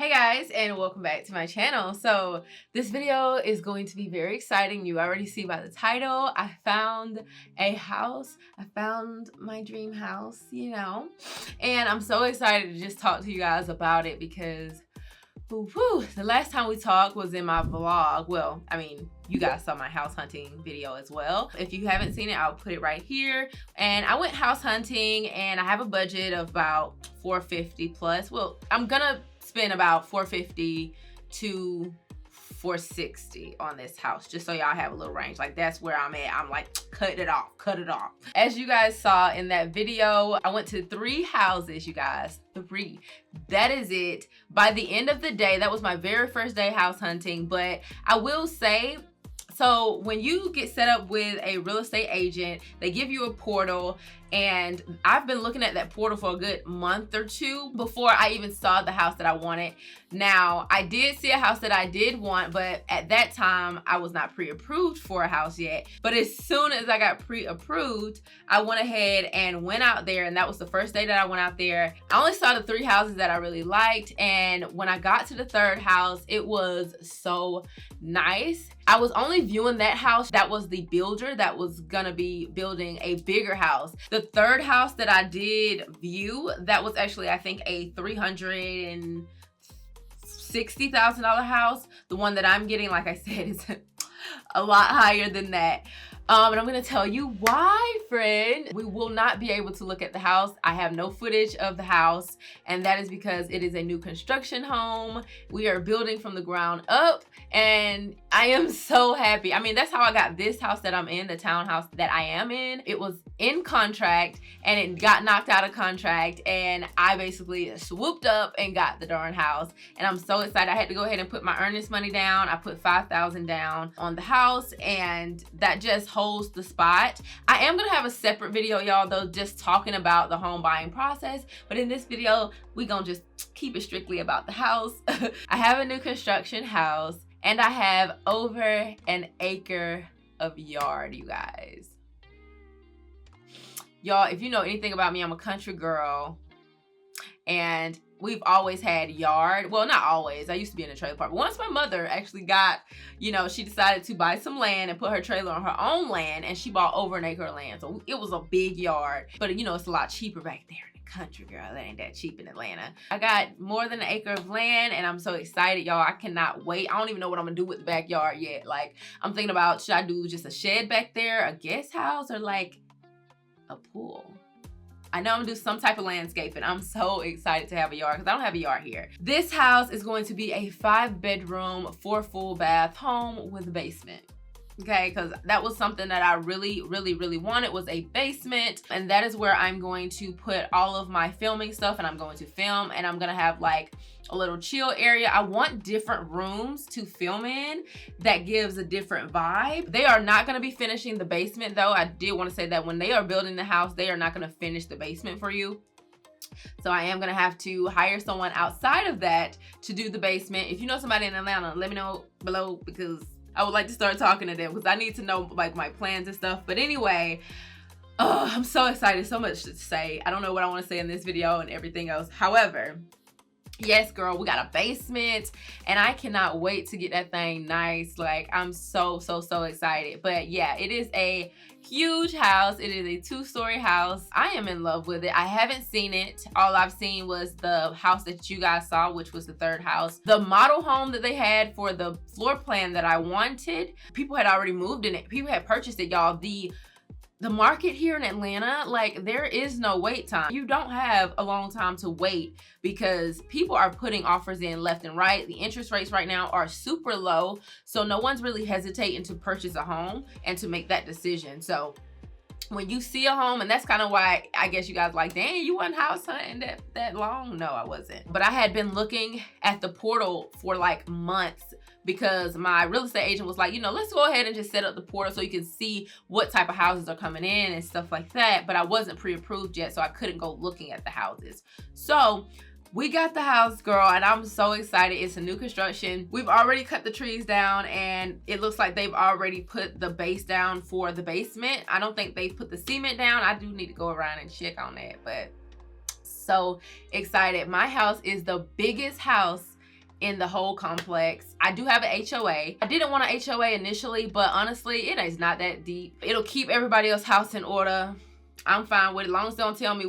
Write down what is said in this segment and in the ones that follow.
Hey guys, and welcome back to my channel. So this video is going to be very exciting. You already see by the title, I found a house. I found my dream house, and I'm so excited to just talk to you guys about it because the last time we talked was in my vlog. Well, I mean, you guys saw my house hunting video as well. If you haven't seen it, I'll put it right here. And I went house hunting and I have a budget of about $450 plus. Well, I'm gonna spend about $450 to $460 on this house, just so y'all have a little range. Like, that's where I'm at. I'm like, cut it off. As you guys saw in that video, I went to 3 houses, you guys. 3. That is it. By the end of the day, that was my very first day house hunting. But I will say, so when you get set up with a real estate agent, they give you a portal, and I've been looking at that portal for a good month or 2 before I even saw the house that I wanted. Now, I did see a house that I did want, but at that time, I was not pre-approved for a house yet. But as soon as I got pre-approved, I went ahead and went out there, and that was the first day that I went out there. I only saw the 3 houses that I really liked, and when I got to the 3rd house, it was so nice. I was only viewing that house. That was the builder that was gonna be building a bigger house. The 3rd house that I did view, that was actually, I think, a $360,000 house. The one that I'm getting, like I said, is a lot higher than that. And I'm gonna tell you why, friend. We will not be able to look at the house. I have no footage of the house, and that is because it is a new construction home. We are building from the ground up, and I am so happy. I mean, that's how I got this house that I'm in, the townhouse that I am in. It was in contract, and it got knocked out of contract, and I basically swooped up and got the darn house, and I'm so excited. I had to go ahead and put my earnest money down. I put $5,000 down on the house, and that just holds the spot. I am gonna have a separate video, y'all, though, just talking about the home buying process, but in this video we gonna just keep it strictly about the house. I have a new construction house, and I have over an acre of yard, you guys. Y'all, if you know anything about me, I'm a country girl, and we've always had yard. Well, not always. I used to be in a trailer park. But once my mother actually got, she decided to buy some land and put her trailer on her own land, and she bought over an acre of land. So it was a big yard. But, it's a lot cheaper back there in the country, girl. That ain't that cheap in Atlanta. I got more than an acre of land, and I'm so excited, y'all. I cannot wait. I don't even know what I'm going to do with the backyard yet. Like, I'm thinking about, should I do just a shed back there, a guest house, or like a pool? I know I'm gonna do some type of landscaping. I'm so excited to have a yard because I don't have a yard here. This house is going to be a 5-bedroom, 4 full bath home with a basement. Okay, because that was something that I really wanted, was a basement, and that is where I'm going to put all of my filming stuff, and I'm going to film, and I'm gonna have like a little chill area. I want different rooms to film in that gives a different vibe. They are not gonna be finishing the basement though. I did want to say that when they are building the house, they are not gonna finish the basement for you. So I am gonna have to hire someone outside of that to do the basement. If you know somebody in Atlanta, let me know below, because I would like to start talking to them because I need to know like my plans and stuff. But anyway, I'm so excited, so much to say. I don't know what I want to say in this video and everything else. However, yes, girl, we got a basement, and I cannot wait to get that thing nice. Like, I'm so excited. But yeah, it is a huge house. It is a 2-story house. I am in love with it. I haven't seen it. All I've seen was the house that you guys saw, which was the 3rd house. The model home that they had for the floor plan that I wanted, people had already moved in it. People had purchased it, y'all. The market here in Atlanta, like, there is no wait time. You don't have a long time to wait because people are putting offers in left and right. The interest rates right now are super low, so no one's really hesitating to purchase a home and to make that decision. So when you see a home, and that's kind of why I guess you guys like, dang, you wasn't house hunting that long. No, I wasn't. But I had been looking at the portal for like months because my real estate agent was like, let's go ahead and just set up the portal so you can see what type of houses are coming in and stuff like that. But I wasn't pre-approved yet, so I couldn't go looking at the houses. So we got the house, girl, and I'm so excited. It's a new construction. We've already cut the trees down, and it looks like they've already put the base down for the basement. I don't think they've put the cement down. I do need to go around and check on that, but so excited. My house is the biggest house in the whole complex. I do have an HOA. I didn't want an HOA initially, but honestly, it is not that deep. It'll keep everybody else's house in order. I'm fine with it. As long as they don't tell me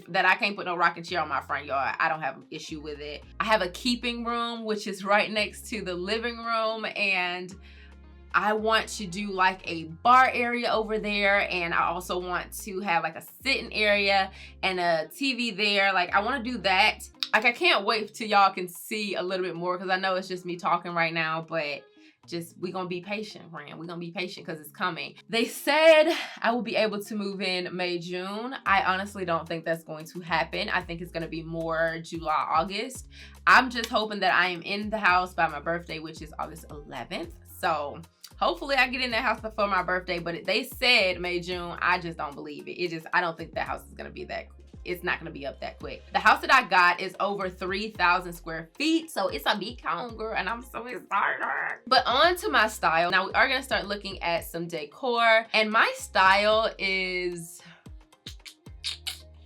that I can't put no rocking chair on my front yard, I don't have an issue with it. I have a keeping room, which is right next to the living room, and I want to do like a bar area over there, and I also want to have like a sitting area and a TV there. Like, I want to do that. Like, I can't wait till y'all can see a little bit more, because I know it's just me talking right now, but just, we gonna be patient, Fren. We're gonna be patient because it's coming. They said I will be able to move in May, June. I honestly don't think that's going to happen. I think it's gonna be more July, August. I'm just hoping that I am in the house by my birthday, which is August 11th. So hopefully I get in that house before my birthday, but they said May, June. I just don't believe it. I don't think that house is gonna be that quick. It's not gonna be up that quick. The house that I got is over 3,000 square feet, so it's a big home, girl, and I'm so excited. But on to my style. Now we are gonna start looking at some decor, and my style is,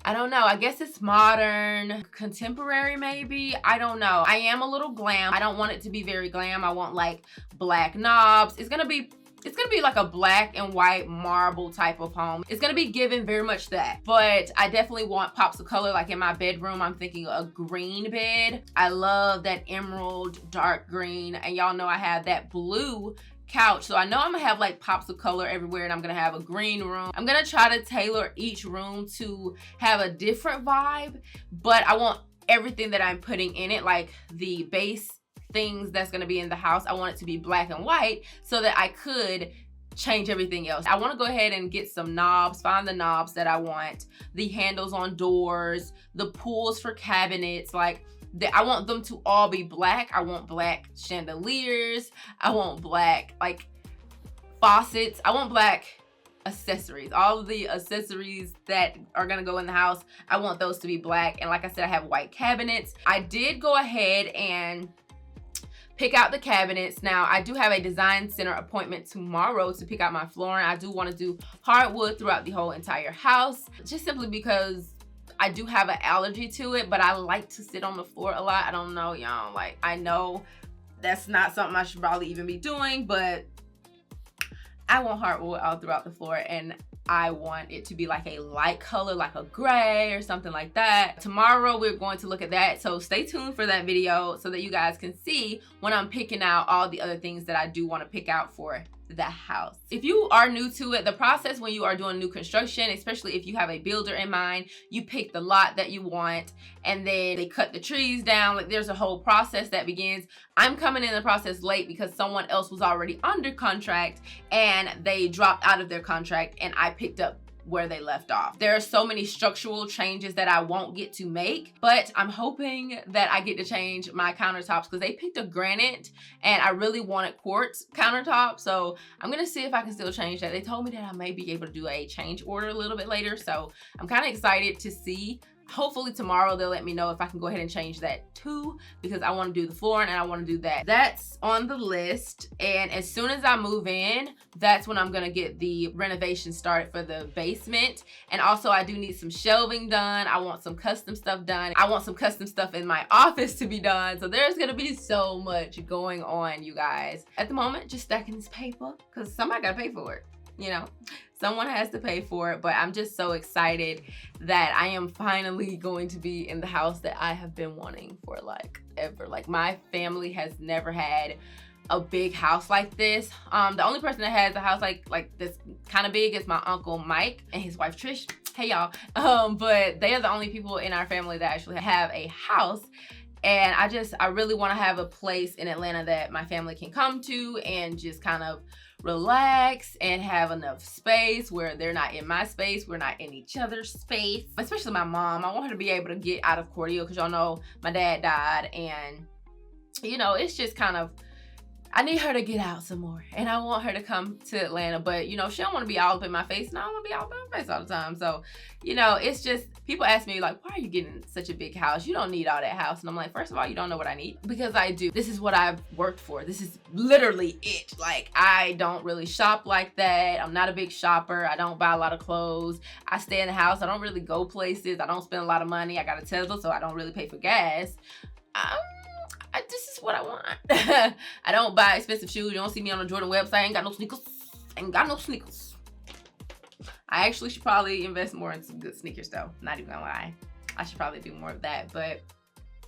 I don't know, I guess it's modern, contemporary maybe, I don't know. I am a little glam. I don't want it to be very glam. I want like black knobs. It's gonna be like a black and white marble type of home. It's gonna be given very much that, but I definitely want pops of color. Like in my bedroom, I'm thinking a green bed. I love that emerald dark green, and y'all know I have that blue couch, so I know I'm gonna have like pops of color everywhere, and I'm gonna have a green room. I'm gonna try to tailor each room to have a different vibe, but I want everything that I'm putting in it, like the base things that's going to be in the house, I want it to be black and white so that I could change everything else. I want to go ahead and get some knobs, find the knobs that I want, the handles on doors, the pulls for cabinets. Like, I want them to all be black. I want black chandeliers. I want black like faucets. I want black accessories. All of the accessories that are gonna go in the house, I want those to be black. And like I said, I have white cabinets. I did go ahead and pick out the cabinets. Now, I do have a design center appointment tomorrow to pick out my flooring. I do want to do hardwood throughout the whole entire house, just simply because I do have an allergy to it, but I like to sit on the floor a lot. I don't know, y'all. Like, I know that's not something I should probably even be doing, but I want hardwood all throughout the floor, and I want it to be like a light color, like a gray or something like that. Tomorrow we're going to look at that, so stay tuned for that video so that you guys can see when I'm picking out all the other things that I do want to pick out for the house. If you are new to it, the process when you are doing new construction, especially if you have a builder in mind, you pick the lot that you want, and then they cut the trees down. Like, there's a whole process that begins. I'm coming in the process late because someone else was already under contract and they dropped out of their contract, and I picked up where they left off. There are so many structural changes that I won't get to make, but I'm hoping that I get to change my countertops because they picked a granite and I really wanted quartz countertop. So I'm gonna see if I can still change that. They told me that I may be able to do a change order a little bit later. So I'm kind of excited to see. Hopefully tomorrow they'll let me know if I can go ahead and change that too, because I want to do the flooring and I want to do that. That's on the list, and as soon as I move in, that's when I'm gonna get the renovation started for the basement. And also I do need some shelving done. I want some custom stuff done. I want some custom stuff in my office to be done. So there's gonna be so much going on, you guys. At the moment, just stacking this paper because somebody gotta pay for it, you know. Someone has to pay for it, but I'm just so excited that I am finally going to be in the house that I have been wanting for like ever. Like, my family has never had a big house like this. The only person that has a house like this kind of big is my uncle Mike and his wife Trish. Hey y'all. But they are the only people in our family that actually have a house. And I really want to have a place in Atlanta that my family can come to and just kind of relax and have enough space where they're not in my space, we're not in each other's space. Especially my mom. I want her to be able to get out of Cordeal because y'all know my dad died, and you know, it's just kind of, I need her to get out some more, and I want her to come to Atlanta, but you know, she don't want to be all up in my face, and I don't want to be all up in my face all the time. So, you know, it's just, people ask me like, why are you getting such a big house? You don't need all that house. And I'm like, first of all, you don't know what I need, because I do. This is what I've worked for. This is literally it. Like, I don't really shop like that. I'm not a big shopper. I don't buy a lot of clothes. I stay in the house. I don't really go places. I don't spend a lot of money. I got a Tesla, so I don't really pay for gas. This is what I want. I don't buy expensive shoes. You don't see me on the Jordan website. I ain't got no sneakers. I actually should probably invest more in some good sneakers though. Not even gonna lie. I should probably do more of that, but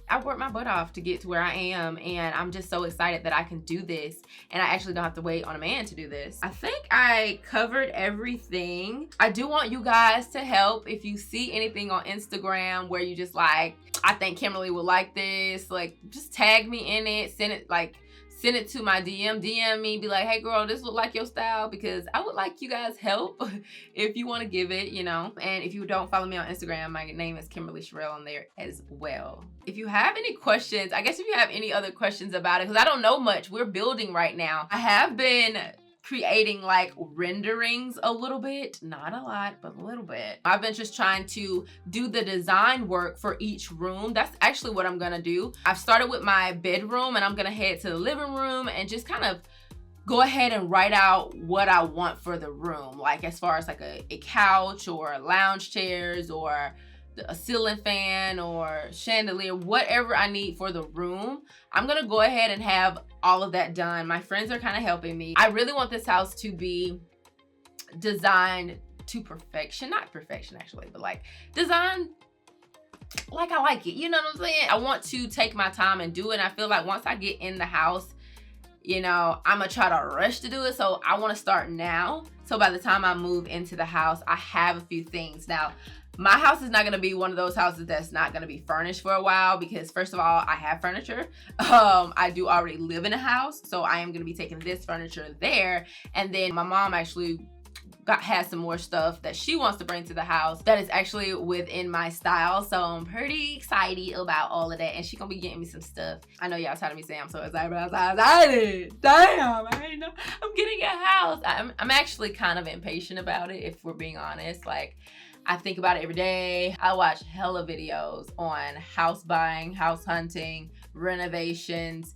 I worked my butt off to get to where I am, and I'm just so excited that I can do this, and I actually don't have to wait on a man to do this. I think I covered everything. I do want you guys to help. If you see anything on Instagram where you just like, I think Kimberly would like this, like just tag me in it, send it to my DM me, be like, hey girl, this look like your style, because I would like you guys help if you want to give it, you know. And if you don't follow me on Instagram, my name is Kimberly Cherrell on there as well. If you have any questions, I guess if you have any other questions about it, because I don't know much, we're building right now. I have been creating like renderings a little bit, not a lot, but a little bit. I've been just trying to do the design work for each room. That's actually what I'm gonna do. I've started with my bedroom, and I'm gonna head to the living room and just kind of go ahead and write out what I want for the room, like as far as like a couch or lounge chairs or a ceiling fan or chandelier, whatever I need for the room. I'm gonna go ahead and have all of that done. My friends are kind of helping me. I really want this house to be designed to perfection. Not perfection actually, but like designed like I like it. You know what I'm saying? I want to take my time and do it. And I feel like once I get in the house, you know, I'm gonna try to rush to do it. So I want to start now. So by the time I move into the house, I have a few things. Now, my house is not gonna be one of those houses that's not gonna be furnished for a while, because first of all, I have furniture. I do already live in a house, so I am gonna be taking this furniture there. And then my mom actually has some more stuff that she wants to bring to the house that is actually within my style. So I'm pretty excited about all of that, and she's gonna be getting me some stuff. I know y'all tired of me saying I'm so excited, but I'm so excited. Damn, I ain't know I'm getting a house. I'm actually kind of impatient about it, if we're being honest. Like, I think about it every day. I watch hella videos on house buying, house hunting, renovations,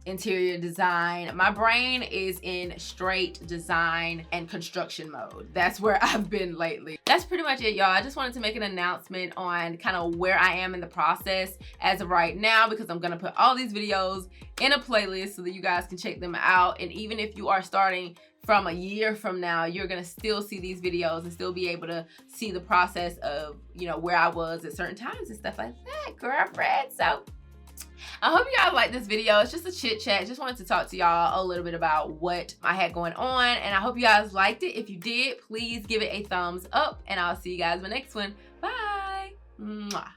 interior design. My brain is in straight design and construction mode. That's where I've been lately. That's pretty much it, y'all. I just wanted to make an announcement on kind of where I am in the process as of right now, because I'm gonna put all these videos in a playlist so that you guys can check them out. And even if you are starting from a year from now, you're gonna still see these videos and still be able to see the process of, you know, where I was at certain times and stuff like that, girlfriend. So I hope you guys like this video. It's just a chit chat. Just wanted to talk to y'all a little bit about what I had going on, and I hope you guys liked it. If you did, please give it a thumbs up, and I'll see you guys in the next one. Bye. Mwah.